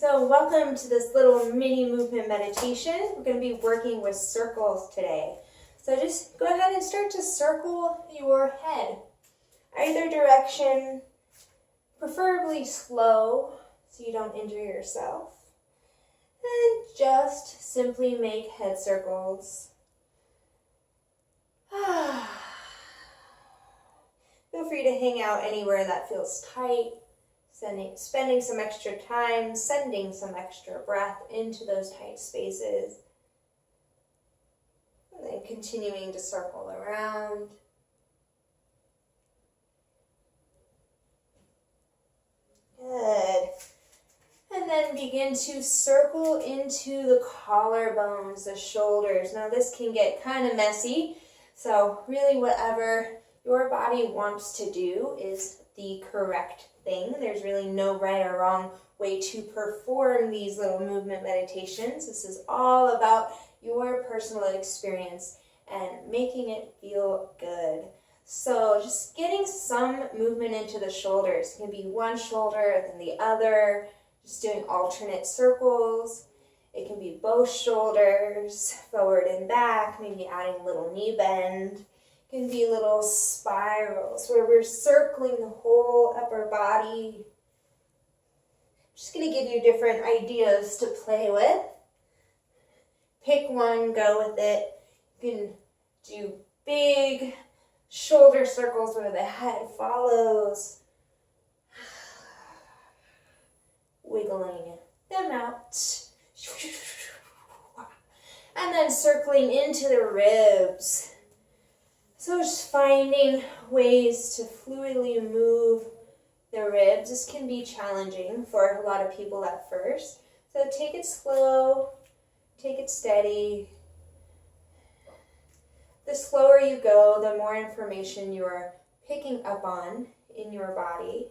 So welcome to this little mini movement meditation. We're going to be working with circles today. So just go ahead and start to circle your head. Either direction, preferably slow so you don't injure yourself. And just simply make head circles. Feel free to hang out anywhere that feels tight. Spending some extra time, sending some extra breath into those tight spaces. And then continuing to circle around. Good. And then begin to circle into the collarbones, the shoulders. Now this can get kind of messy, so really whatever your body wants to do is the correct thing. There's really no right or wrong way to perform these little movement meditations. This is all about your personal experience and making it feel good. So just getting some movement into the shoulders. It can be one shoulder, then the other, just doing alternate circles. It can be both shoulders, forward and back, maybe adding a little knee bend. Can be little spirals where we're circling the whole upper body. I'm just going to give you different ideas to play with. Pick one, go with it. You can do big shoulder circles where the head follows. Wiggling them out. And then circling into the ribs. So just finding ways to fluidly move the ribs. This can be challenging for a lot of people at first. So take it slow, take it steady. The slower you go, the more information you're picking up on in your body.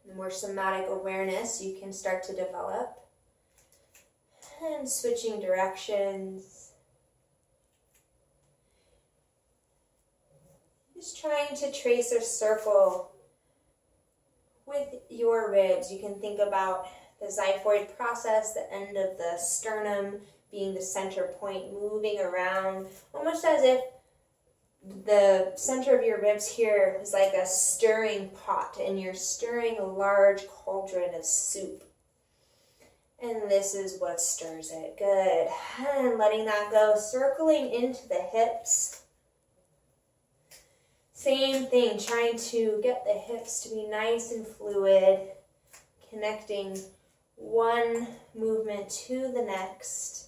The more somatic awareness you can start to develop. And switching directions. Just trying to trace a circle with your ribs. You can think about the xiphoid process, the end of the sternum being the center point, moving around, almost as if the center of your ribs here is like a stirring pot and you're stirring a large cauldron of soup. And this is what stirs it. Good. And letting that go, circling into the hips. Same thing, trying to get the hips to be nice and fluid, connecting one movement to the next.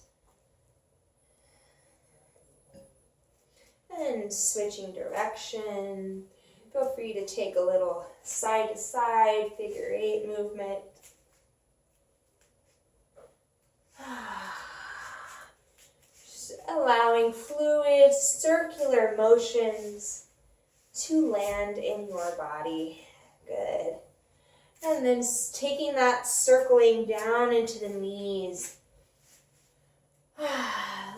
And switching direction. Feel free to take a little side to side, figure 8 movement. Just allowing fluid, circular motions to land in your body. Good. And then taking that circling down into the knees.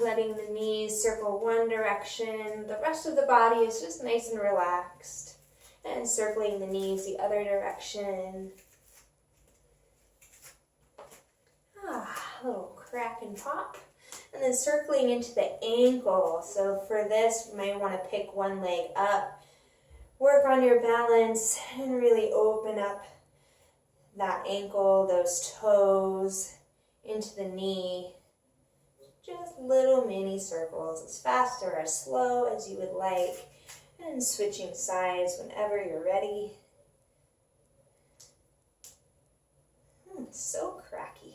Letting the knees circle one direction. The rest of the body is just nice and relaxed. And circling the knees the other direction. A little crack and pop. And then circling into the ankle. So for this, you might want to pick one leg up. Work on your balance and really open up that ankle, those toes, into the knee. Just little mini circles, as fast or as slow as you would like. And switching sides whenever you're ready. So cracky.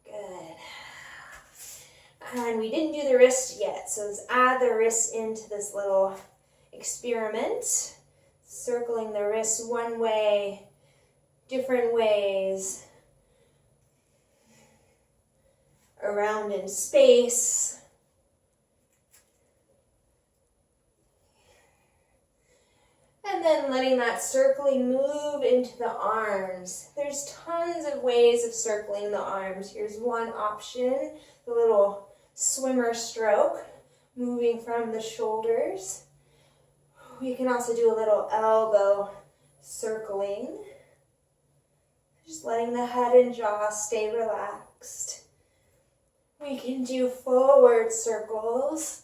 Good. And we didn't do the wrist yet, so let's add the wrist into this little experiment. Circling the wrist one way, different ways, around in space. And then letting that circling move into the arms. There's tons of ways of circling the arms. Here's one option, the little swimmer stroke, moving from the shoulders. We can also do a little elbow circling. Just letting the head and jaw stay relaxed. We can do forward circles.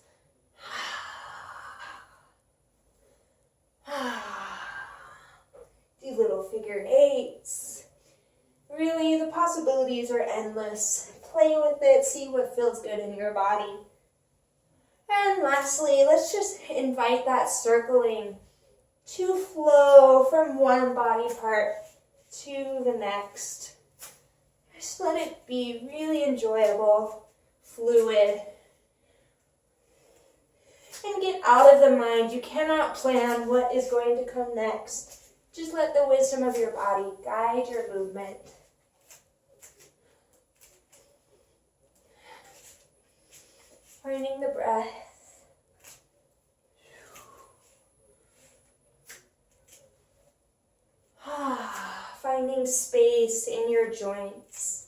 Do little figure eights. Really, the possibilities are endless. Play with it, see what feels good in your body. And lastly, let's just invite that circling to flow from one body part to the next. Just let it be really enjoyable, fluid. And get out of the mind. You cannot plan what is going to come next. Just let the wisdom of your body guide your movement. Finding the breath. Finding space in your joints.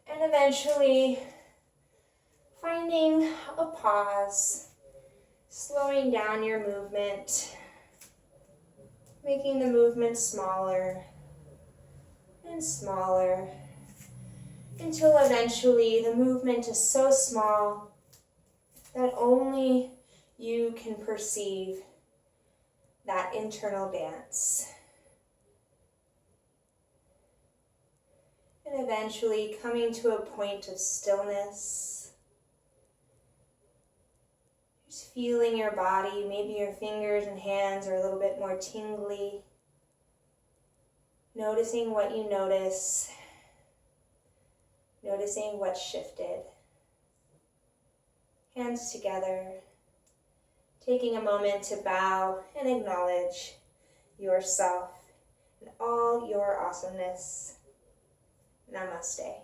And eventually finding a pause, slowing down your movement, making the movement smaller and smaller, until eventually the movement is so small that only you can perceive that internal dance. And eventually coming to a point of stillness. Just feeling your body, maybe your fingers and hands are a little bit more tingly. Noticing what you notice. Noticing what shifted. Hands together. Taking a moment to bow and acknowledge yourself and all your awesomeness. Namaste.